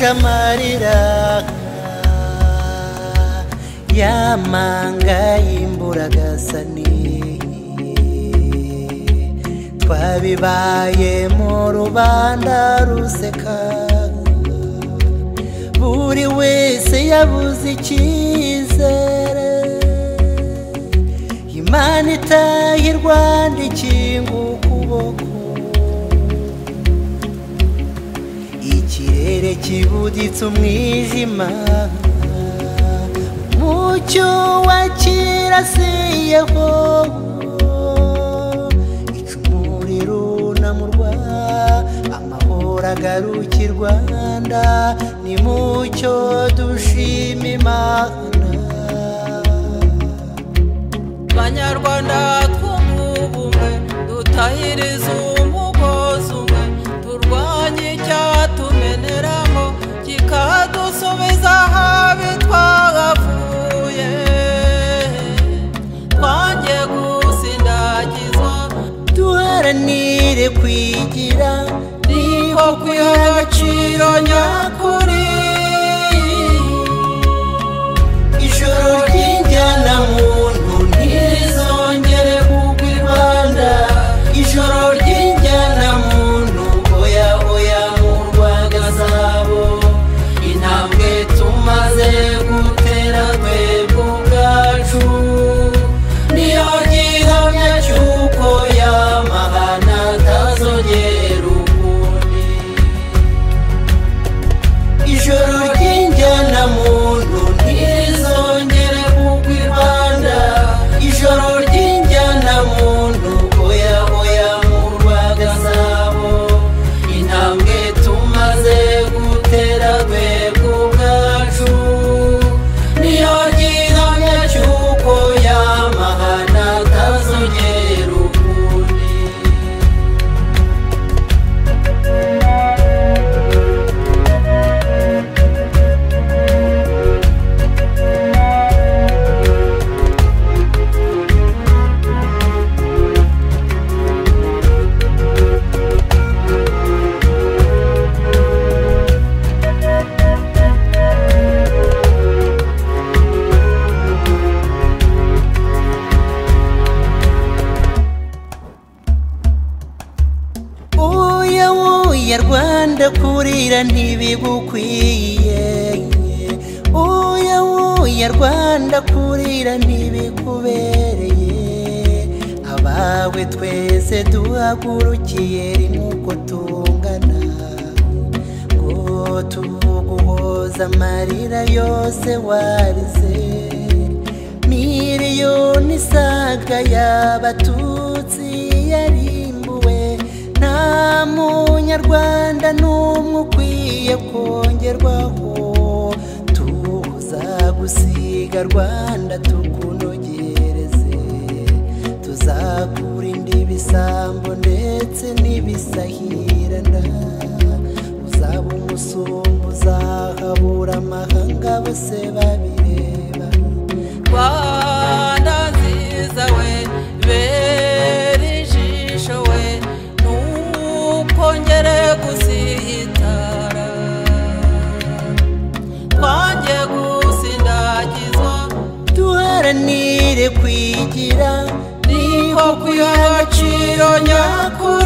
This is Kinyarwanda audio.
duhisha amarira y'amanga y'imburagazani twabibaye mu rubanda ruseka buri wese yabuze icyizere Imana itaye Rwanda ikinga ukuboko ikirere kibuditse umwijima umucyo wakirasiyeho icumuri runamurwa amahoro agaruka i Rwanda nimucyo dushima Imana Banyarwanda twumubumwe dutahiriza umugozi umwe turwanye icyatumeneramo kikadusubiza ahabi twagavuye twange gusindagizwa duharanire kwigira niho kwiha agaciro nyakuri ijoro ry'injyana muntu ntirizongere kugwa i Rwanda ijoro ry'injyana muntu oya oya mu Rwagasabo intambwe tumaze gutera twebwe ubwacu niyo gihamya cy'uko y'amahana atazongera ukundi ijoro ry'injyana muntu ntirizongere kugwa i Rwanda ijoro ry'injyana muntu oya oya mu Rwagasabo intambwe tumaze gutera twebwe ubwacu niyo gihamya cy'uko y'amahana atazongera ukundi Rwanda kurira ntibigukwiye oya Rwanda kurira ntibikubereye abawe twese duhagurukiye rimwe uko tungana ngo tuguhoza amarira yose warize miliyoni isaga y'abatutsi yarimbuwe nta munyarwanda n'umwe ukwiye kongerwaho tuzagusiga Rwanda tukunogereze tuzakurinda ibisambo ndetse n'ibisahirana uzaba umusumba uzahabura amahanga bose babireba Rwanda nziza we bera ijisho we ntukongere gusitara twange gusindagizwa duharanire kwigira niho kwiha agaciro nyakuri